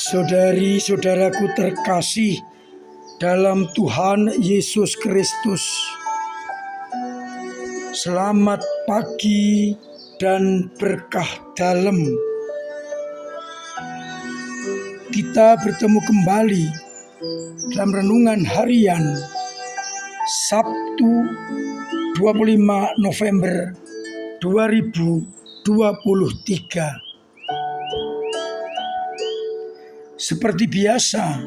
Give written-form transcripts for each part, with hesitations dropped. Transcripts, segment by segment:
Saudari-saudaraku terkasih dalam Tuhan Yesus Kristus, selamat pagi dan berkah dalam. Kita bertemu kembali dalam renungan harian Sabtu 25 November 2023. Seperti biasa,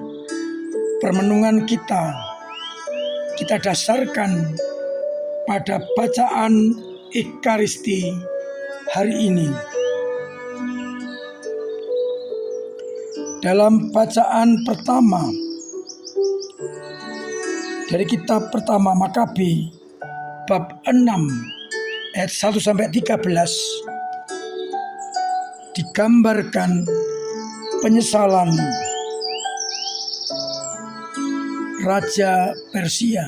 permenungan kita dasarkan pada bacaan Ekaristi hari ini. Dalam bacaan pertama dari kitab pertama Makabi bab 6 ayat 1-13 digambarkan penyesalan Raja Persia.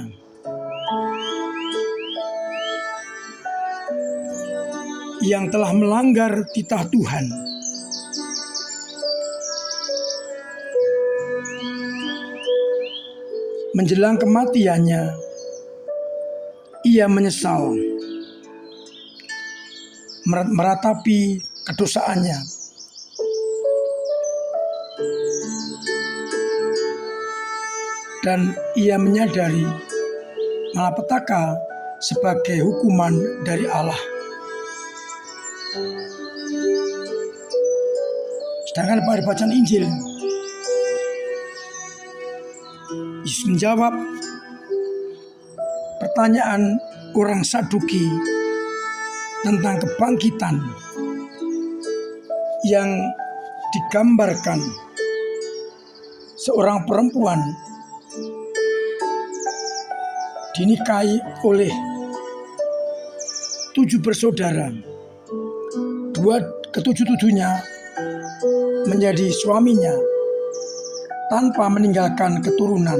Yang telah melanggar titah Tuhan. Menjelang kematiannya, ia menyesal, meratapi kedosaannya. Dan ia menyadari malapetaka sebagai hukuman dari Allah. Sedangkan pada bacaan Injil, Yesus menjawab pertanyaan orang Saduki tentang kebangkitan yang digambarkan seorang perempuan dinikahi oleh 7 bersaudara. 2 ketujuh-tujuhnya menjadi suaminya tanpa meninggalkan keturunan.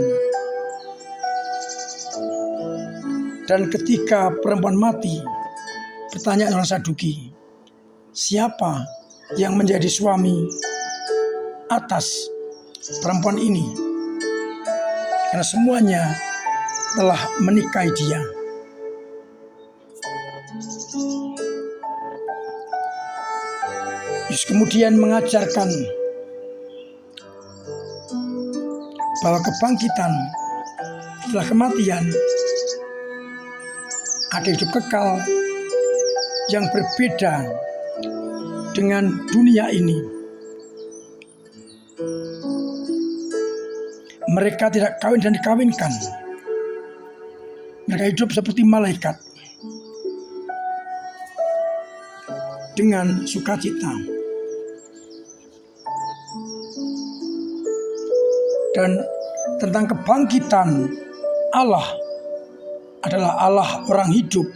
Dan ketika perempuan mati, pertanyaan orang Saduki, siapa yang menjadi suami atas perempuan ini? Karena semuanya telah menikahi dia. Yesus kemudian mengajarkan bahwa kebangkitan setelah kematian ada hidup kekal yang berbeda dengan dunia ini. Mereka tidak kawin dan dikawinkan. Mereka hidup seperti malaikat dengan sukacita. Dan tentang kebangkitan Allah adalah Allah orang hidup,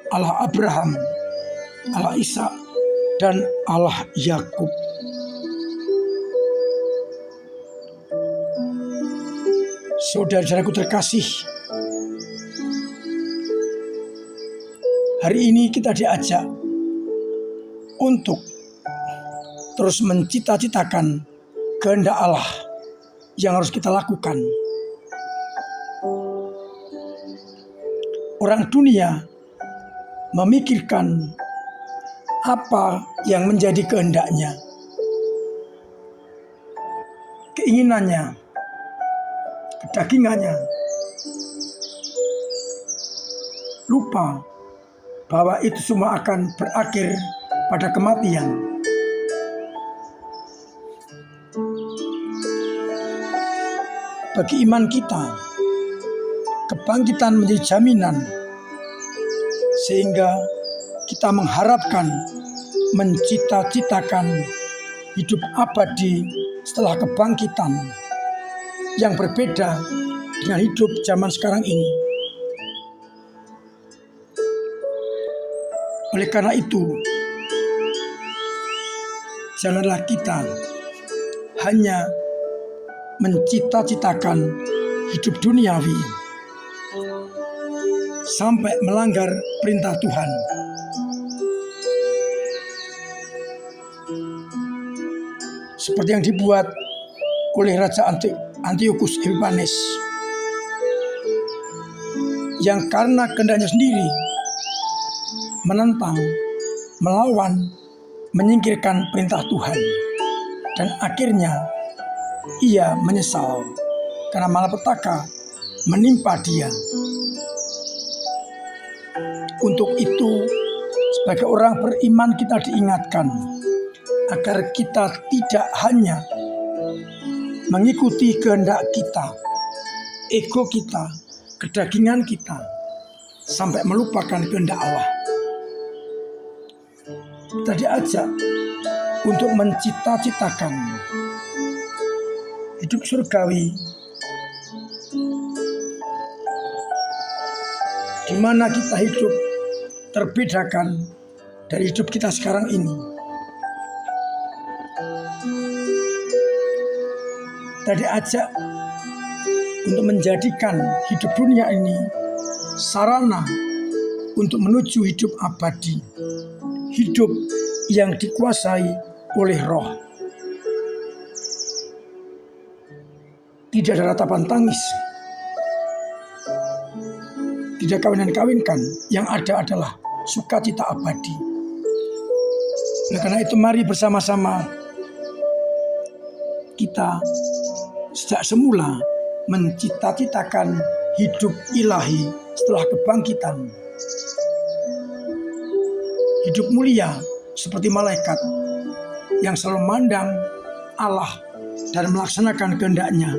Allah Abraham, Allah Ishak, dan Allah Yakub. Saudara-saudaraku terkasih, hari ini kita diajak untuk terus mencita-citakan kehendak Allah yang harus kita lakukan. Orang dunia memikirkan apa yang menjadi kehendaknya, keinginannya, kedagingannya. Lupa bahwa itu semua akan berakhir pada kematian. Bagi iman kita, kebangkitan menjadi jaminan, sehingga kita mengharapkan, mencita-citakan hidup abadi setelah kebangkitan yang berbeda dengan hidup zaman sekarang ini. Oleh karena itu, janganlah kita hanya mencita-citakan hidup duniawi, sampai melanggar perintah Tuhan. Seperti yang dibuat oleh Raja Antiochus Epiphanes, yang karena kehendaknya sendiri menentang, melawan, menyingkirkan perintah Tuhan, dan akhirnya ia menyesal karena malapetaka menimpa dia. Untuk itu, sebagai orang beriman kita diingatkan agar kita tidak hanya mengikuti kehendak kita, ego kita, kedagingan kita, sampai melupakan kehendak Allah. Kita diajak untuk mencita-citakan hidup surgawi, di mana kita hidup terbedakan dari hidup kita sekarang ini. Kita diajak untuk menjadikan hidup dunia ini sarana untuk menuju hidup abadi, hidup yang dikuasai oleh Roh. Tidak ada ratapan tangis, tidak kawinan-kawinkan, yang ada adalah sukacita abadi. Oleh karena itu, mari bersama-sama kita sejak semula mencita-citakan hidup ilahi setelah kebangkitan. Hidup mulia seperti malaikat yang selalu memandang Allah dan melaksanakan kehendak-Nya.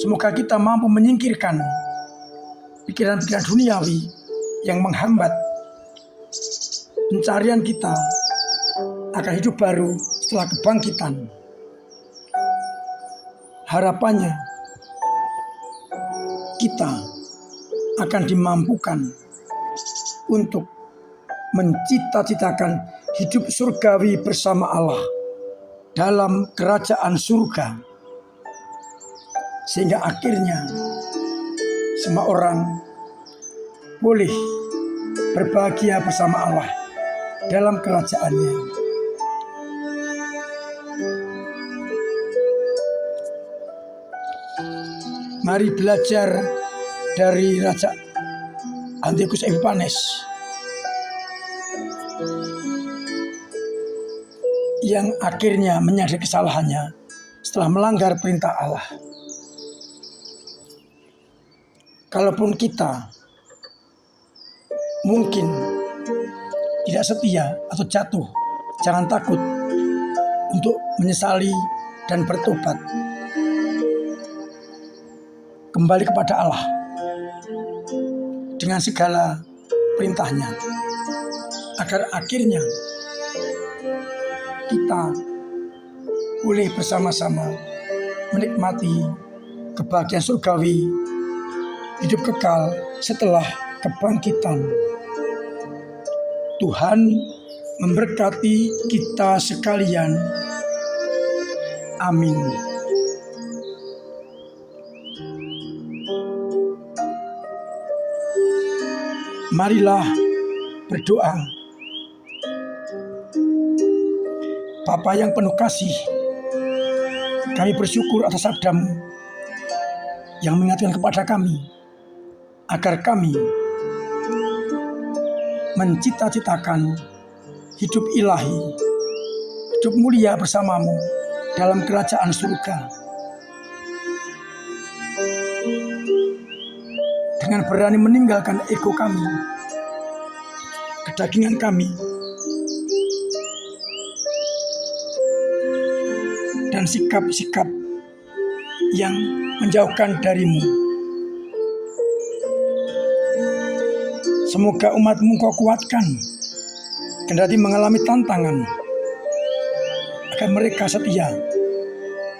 Semoga kita mampu menyingkirkan pikiran-pikiran duniawi yang menghambat pencarian kita akan hidup baru setelah kebangkitan. Harapannya kita akan dimampukan untuk mencita-citakan hidup surgawi bersama Allah dalam kerajaan surga, sehingga akhirnya semua orang boleh berbahagia bersama Allah dalam kerajaan-Nya. Mari belajar dari Raja Antiochus Epiphanes yang akhirnya menyadari kesalahannya setelah melanggar perintah Allah. Kalaupun kita mungkin tidak setia atau jatuh, jangan takut untuk menyesali dan bertobat kembali kepada Allah dengan segala perintah-Nya, agar akhirnya kita boleh bersama-sama menikmati kebahagiaan surgawi, hidup kekal setelah kebangkitan. Tuhan memberkati kita sekalian. Amin. Marilah berdoa. Bapa yang penuh kasih, kami bersyukur atas sabda-Mu yang mengingatkan kepada kami agar kami mencita-citakan hidup ilahi, hidup mulia bersama-Mu dalam kerajaan surga. Dengan berani meninggalkan ego kami, kedagingan kami, dan sikap-sikap yang menjauhkan dari-Mu. Semoga umat-Mu Kau kuatkan, kendati mengalami tantangan, agar mereka setia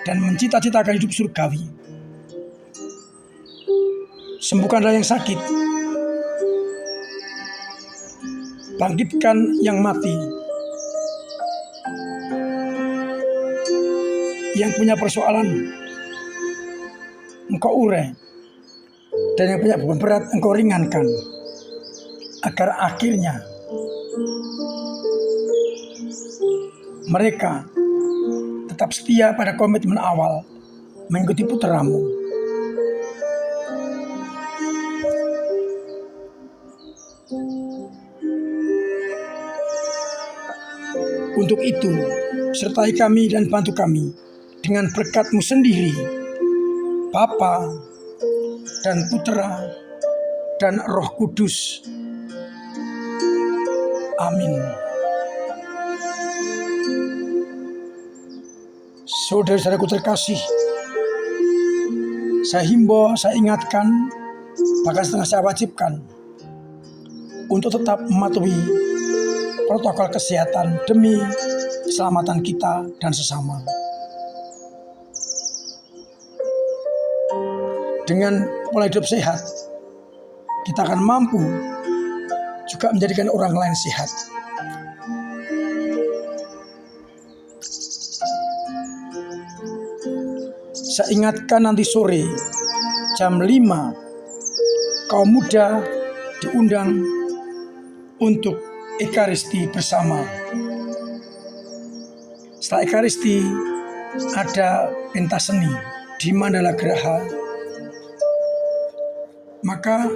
dan mencita-citakan hidup surgawi. Sembuhkanlah yang sakit, bangkitkan yang mati, yang punya persoalan Engkau urai dan yang punya beban berat Engkau ringankan, agar akhirnya mereka tetap setia pada komitmen awal mengikuti putra-Mu. Untuk itu, sertai kami dan bantu kami dengan berkat-Mu sendiri, Bapa dan Putra dan Roh Kudus. Amin. Saudara-saudaraku terkasih, saya himbau, saya ingatkan, bahkan setengah saya wajibkan untuk tetap mematuhi protokol kesehatan demi keselamatan kita dan sesama. Dengan pola hidup sehat, kita akan mampu juga menjadikan orang lain sehat. Saya ingatkan nanti sore jam 5 kaum muda diundang untuk Ekaristi bersama. Setelah Ekaristi ada pentas seni di Mandala Graha. Maka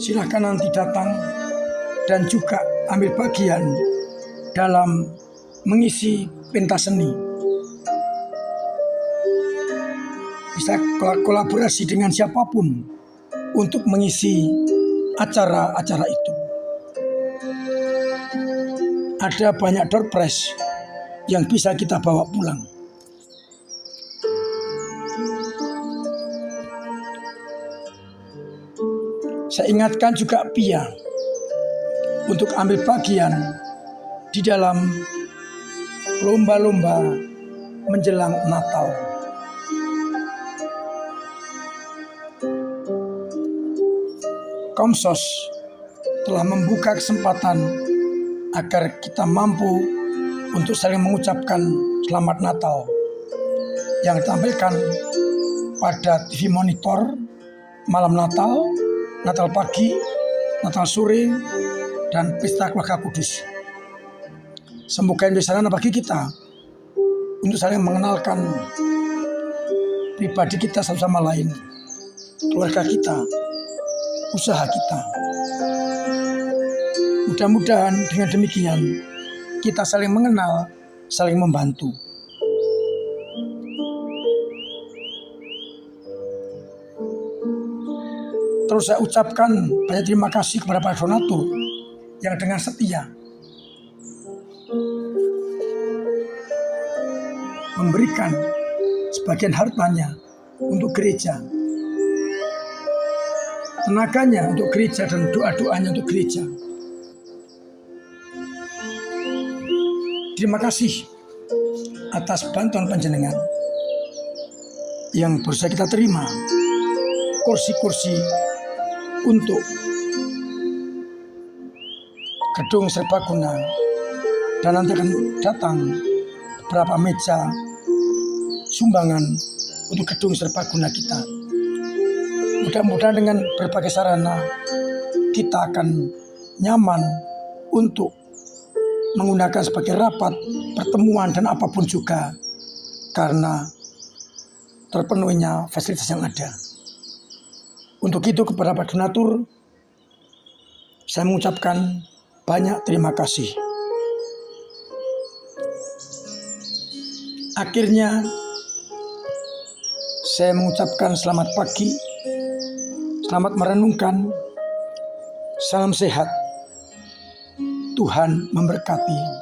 silahkan nanti datang dan juga ambil bagian dalam mengisi pentas seni. Bisa kolaborasi dengan siapapun untuk mengisi acara-acara itu. Ada banyak door prize yang bisa kita bawa pulang. Saya ingatkan juga Pia untuk ambil bagian di dalam lomba-lomba menjelang Natal. Komsos telah membuka kesempatan agar kita mampu untuk saling mengucapkan Selamat Natal yang ditampilkan pada TV monitor malam Natal, Natal pagi, Natal sore, dan pesta keluarga kudus. Semoga ini sarana bagi kita untuk saling mengenalkan pribadi kita satu sama lain, keluarga kita, usaha kita. Mudah-mudahan dengan demikian kita saling mengenal, saling membantu. Terus saya ucapkan banyak terima kasih kepada para donatur yang dengan setia memberikan sebagian hartanya untuk gereja, tenaganya untuk gereja, dan doa-doanya untuk gereja. Terima kasih atas bantuan panjenengan yang bisa kita terima kursi-kursi untuk gedung serbaguna, dan nanti akan datang beberapa meja sumbangan untuk gedung serbaguna kita. Mudah-mudahan dengan berbagai sarana kita akan nyaman untuk menggunakan sebagai rapat, pertemuan, dan apapun juga, karena terpenuhinya fasilitas yang ada. Untuk itu kepada para donatur saya mengucapkan banyak terima kasih. Akhirnya saya mengucapkan selamat pagi, selamat merenungkan, salam sehat, Tuhan memberkati.